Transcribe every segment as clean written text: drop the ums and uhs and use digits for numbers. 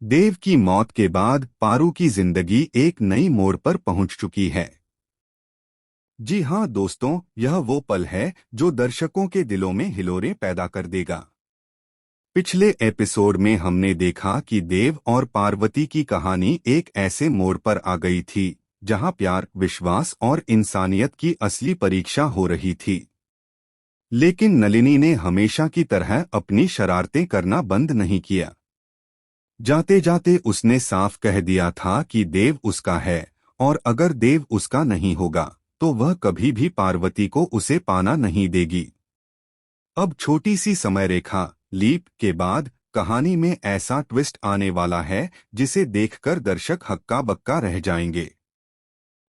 देव की मौत के बाद पारू की जिंदगी एक नई मोड़ पर पहुंच चुकी है। जी हां दोस्तों, यह वो पल है जो दर्शकों के दिलों में हिलोरें पैदा कर देगा। पिछले एपिसोड में हमने देखा कि देव और पार्वती की कहानी एक ऐसे मोड़ पर आ गई थी जहां प्यार, विश्वास और इंसानियत की असली परीक्षा हो रही थी। लेकिन नलिनी ने हमेशा की तरह अपनी शरारतें करना बंद नहीं किया। जाते जाते उसने साफ कह दिया था कि देव उसका है, और अगर देव उसका नहीं होगा तो वह कभी भी पार्वती को उसे पाना नहीं देगी। अब छोटी सी समय रेखा लीप के बाद कहानी में ऐसा ट्विस्ट आने वाला है जिसे देखकर दर्शक हक्का बक्का रह जाएंगे।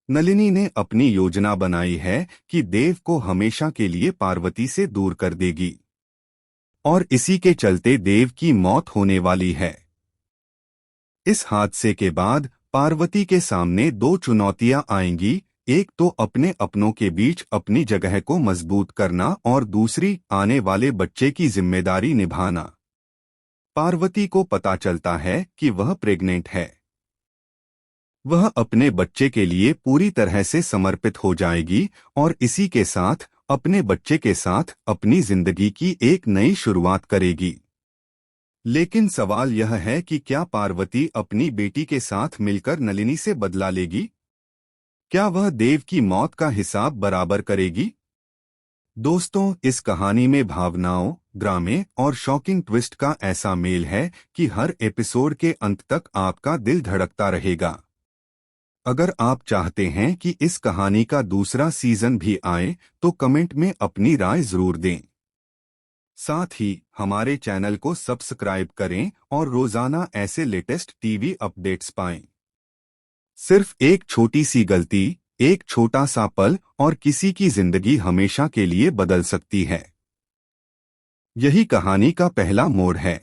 नलिनी ने अपनी योजना बनाई है कि देव को हमेशा के लिए पार्वती से दूर कर देगी, और इसी के चलते देव की मौत होने वाली है। इस हादसे के बाद पार्वती के सामने दो चुनौतियां आएंगी, एक तो अपने अपनों के बीच अपनी जगह को मजबूत करना और दूसरी आने वाले बच्चे की जिम्मेदारी निभाना। पार्वती को पता चलता है कि वह प्रेग्नेंट है। वह अपने बच्चे के लिए पूरी तरह से समर्पित हो जाएगी और इसी के साथ अपने बच्चे के साथ अपनी जिंदगी की एक नई शुरुआत करेगी। लेकिन सवाल यह है कि क्या पार्वती अपनी बेटी के साथ मिलकर नलिनी से बदला लेगी? क्या वह देव की मौत का हिसाब बराबर करेगी? दोस्तों, इस कहानी में भावनाओं, ड्रामे और शॉकिंग ट्विस्ट का ऐसा मेल है कि हर एपिसोड के अंत तक आपका दिल धड़कता रहेगा। अगर आप चाहते हैं कि इस कहानी का दूसरा सीजन भी आए तो कमेंट में अपनी राय जरूर दें। साथ ही हमारे चैनल को सब्सक्राइब करें और रोजाना ऐसे लेटेस्ट टीवी अपडेट्स पाएं। सिर्फ एक छोटी सी गलती, एक छोटा सा पल और किसी की जिंदगी हमेशा के लिए बदल सकती है। यही कहानी का पहला मोड़ है।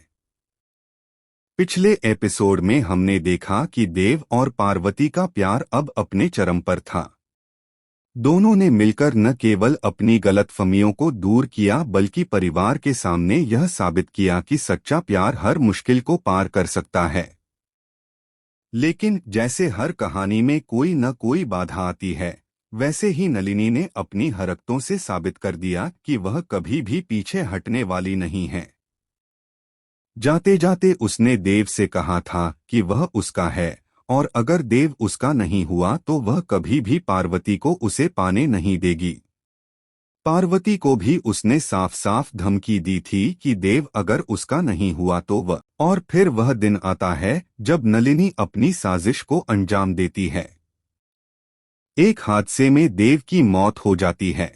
पिछले एपिसोड में हमने देखा कि देव और पार्वती का प्यार अब अपने चरम पर था। दोनों ने मिलकर न केवल अपनी गलतफहमियों को दूर किया बल्कि परिवार के सामने यह साबित किया कि सच्चा प्यार हर मुश्किल को पार कर सकता है। लेकिन जैसे हर कहानी में कोई न कोई बाधा आती है, वैसे ही नलिनी ने अपनी हरकतों से साबित कर दिया कि वह कभी भी पीछे हटने वाली नहीं है। जाते जाते उसने देव से कहा था कि वह उसका है, और अगर देव उसका नहीं हुआ तो वह कभी भी पार्वती को उसे पाने नहीं देगी। पार्वती को भी उसने साफ साफ धमकी दी थी कि देव अगर उसका नहीं हुआ तो वह, और फिर वह दिन आता है जब नलिनी अपनी साजिश को अंजाम देती है। एक हादसे में देव की मौत हो जाती है।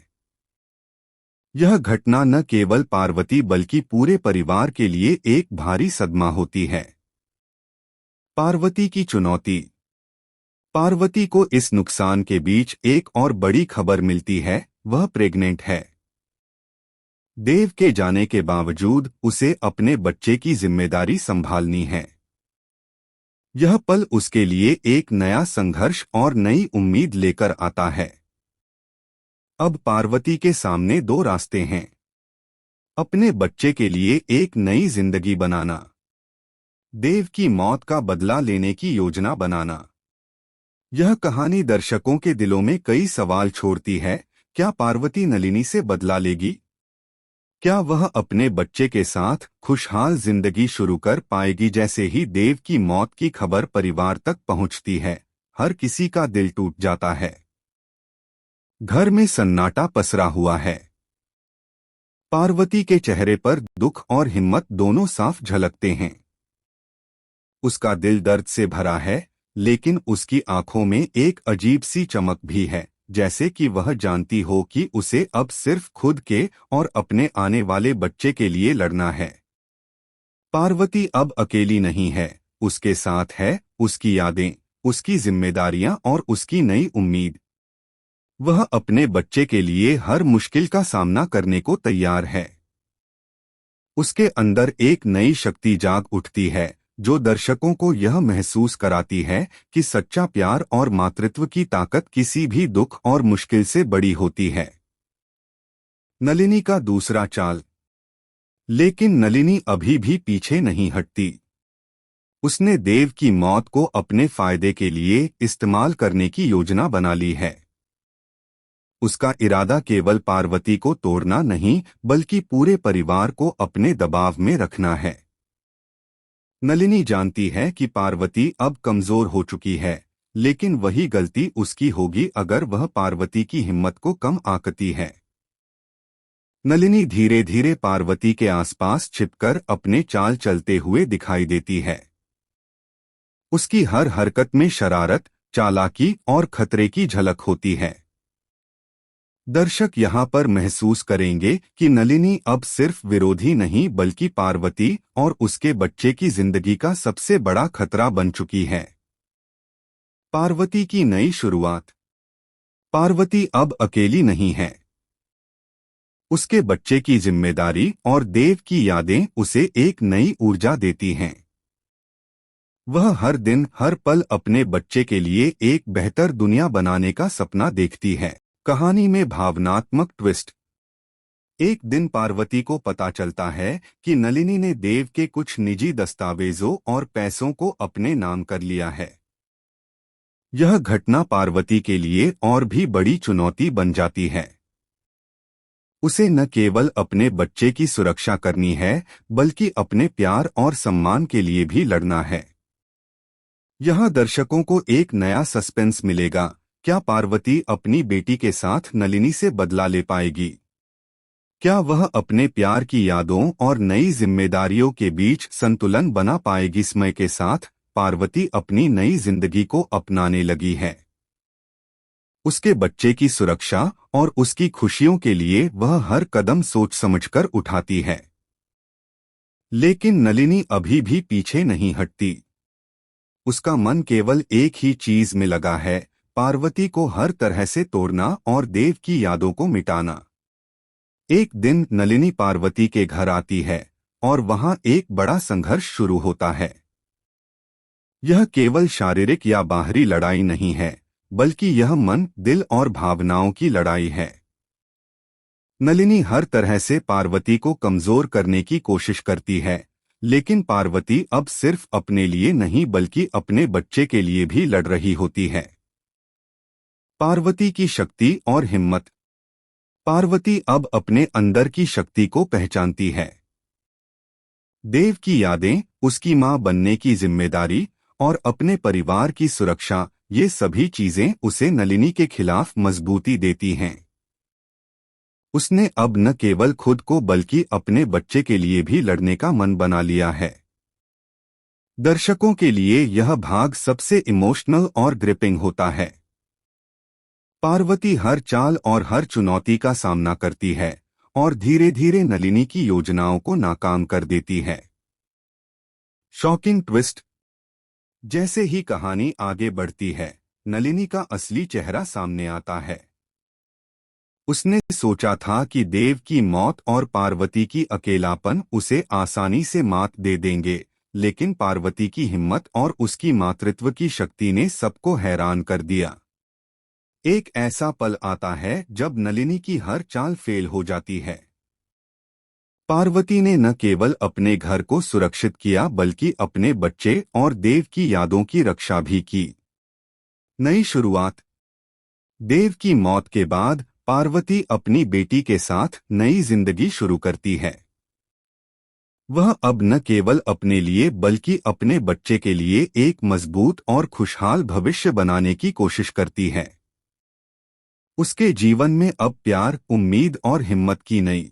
यह घटना न केवल पार्वती बल्कि पूरे परिवार के लिए एक भारी सदमा होती है। पार्वती की चुनौती। पार्वती को इस नुकसान के बीच एक और बड़ी खबर मिलती है, वह प्रेग्नेंट है। देव के जाने के बावजूद उसे अपने बच्चे की जिम्मेदारी संभालनी है। यह पल उसके लिए एक नया संघर्ष और नई उम्मीद लेकर आता है। अब पार्वती के सामने दो रास्ते हैं, अपने बच्चे के लिए एक नई जिंदगी बनाना, देव की मौत का बदला लेने की योजना बनाना। यह कहानी दर्शकों के दिलों में कई सवाल छोड़ती है। क्या पार्वती नलिनी से बदला लेगी? क्या वह अपने बच्चे के साथ खुशहाल जिंदगी शुरू कर पाएगी? जैसे ही देव की मौत की खबर परिवार तक पहुंचती है, हर किसी का दिल टूट जाता है। घर में सन्नाटा पसरा हुआ है। पार्वती के चेहरे पर दुख और हिम्मत दोनों साफ झलकते हैं। उसका दिल दर्द से भरा है, लेकिन उसकी आंखों में एक अजीब सी चमक भी है, जैसे कि वह जानती हो कि उसे अब सिर्फ खुद के और अपने आने वाले बच्चे के लिए लड़ना है। पार्वती अब अकेली नहीं है, उसके साथ है उसकी यादें, उसकी जिम्मेदारियां और उसकी नई उम्मीद। वह अपने बच्चे के लिए हर मुश्किल का सामना करने को तैयार है। उसके अंदर एक नई शक्ति जाग उठती है जो दर्शकों को यह महसूस कराती है कि सच्चा प्यार और मातृत्व की ताकत किसी भी दुख और मुश्किल से बड़ी होती है। नलिनी का दूसरा चाल। लेकिन नलिनी अभी भी पीछे नहीं हटती। उसने देव की मौत को अपने फायदे के लिए इस्तेमाल करने की योजना बना ली है। उसका इरादा केवल पार्वती को तोड़ना नहीं बल्कि पूरे परिवार को अपने दबाव में रखना है। नलिनी जानती है कि पार्वती अब कमजोर हो चुकी है, लेकिन वही गलती उसकी होगी अगर वह पार्वती की हिम्मत को कम आंकती है। नलिनी धीरे धीरे पार्वती के आसपास छिपकर अपने चाल चलते हुए दिखाई देती है। उसकी हर हरकत में शरारत, चालाकी और खतरे की झलक होती है। दर्शक यहाँ पर महसूस करेंगे कि नलिनी अब सिर्फ विरोधी नहीं बल्कि पार्वती और उसके बच्चे की जिंदगी का सबसे बड़ा खतरा बन चुकी है। पार्वती की नई शुरुआत। पार्वती अब अकेली नहीं है। उसके बच्चे की जिम्मेदारी और देव की यादें उसे एक नई ऊर्जा देती हैं। वह हर दिन हर पल अपने बच्चे के लिए एक बेहतर दुनिया बनाने का सपना देखती है। कहानी में भावनात्मक ट्विस्ट। एक दिन पार्वती को पता चलता है कि नलिनी ने देव के कुछ निजी दस्तावेजों और पैसों को अपने नाम कर लिया है। यह घटना पार्वती के लिए और भी बड़ी चुनौती बन जाती है। उसे न केवल अपने बच्चे की सुरक्षा करनी है बल्कि अपने प्यार और सम्मान के लिए भी लड़ना है। यहाँ दर्शकों को एक नया सस्पेंस मिलेगा। क्या पार्वती अपनी बेटी के साथ नलिनी से बदला ले पाएगी? क्या वह अपने प्यार की यादों और नई जिम्मेदारियों के बीच संतुलन बना पाएगी? समय के साथ पार्वती अपनी नई जिंदगी को अपनाने लगी है। उसके बच्चे की सुरक्षा और उसकी खुशियों के लिए वह हर कदम सोच समझकर उठाती है। लेकिन नलिनी अभी भी पीछे नहीं हटती। उसका मन केवल एक ही चीज में लगा है, पार्वती को हर तरह से तोड़ना और देव की यादों को मिटाना। एक दिन नलिनी पार्वती के घर आती है और वहां एक बड़ा संघर्ष शुरू होता है। यह केवल शारीरिक या बाहरी लड़ाई नहीं है, बल्कि यह मन, दिल और भावनाओं की लड़ाई है। नलिनी हर तरह से पार्वती को कमजोर करने की कोशिश करती है, लेकिन पार्वती अब सिर्फ अपने लिए नहीं बल्कि अपने बच्चे के लिए भी लड़ रही होती है। पार्वती की शक्ति और हिम्मत। पार्वती अब अपने अंदर की शक्ति को पहचानती है। देव की यादें, उसकी मां बनने की जिम्मेदारी और अपने परिवार की सुरक्षा, ये सभी चीजें उसे नलिनी के खिलाफ मजबूती देती हैं। उसने अब न केवल खुद को बल्कि अपने बच्चे के लिए भी लड़ने का मन बना लिया है। दर्शकों के लिए यह भाग सबसे इमोशनल और ग्रिपिंग होता है। पार्वती हर चाल और हर चुनौती का सामना करती है और धीरे धीरे नलिनी की योजनाओं को नाकाम कर देती है। Shocking twist. जैसे ही कहानी आगे बढ़ती है, नलिनी का असली चेहरा सामने आता है। उसने सोचा था कि देव की मौत और पार्वती की अकेलापन उसे आसानी से मात दे देंगे, लेकिन पार्वती की हिम्मत और उसकी मातृत्व की शक्ति ने सबको हैरान कर दिया। एक ऐसा पल आता है जब नलिनी की हर चाल फेल हो जाती है। पार्वती ने न केवल अपने घर को सुरक्षित किया बल्कि अपने बच्चे और देव की यादों की रक्षा भी की। नई शुरुआत। देव की मौत के बाद पार्वती अपनी बेटी के साथ नई जिंदगी शुरू करती है। वह अब न केवल अपने लिए बल्कि अपने बच्चे के लिए एक मजबूत और खुशहाल भविष्य बनाने की कोशिश करती है। उसके जीवन में अब प्यार, उम्मीद और हिम्मत की नई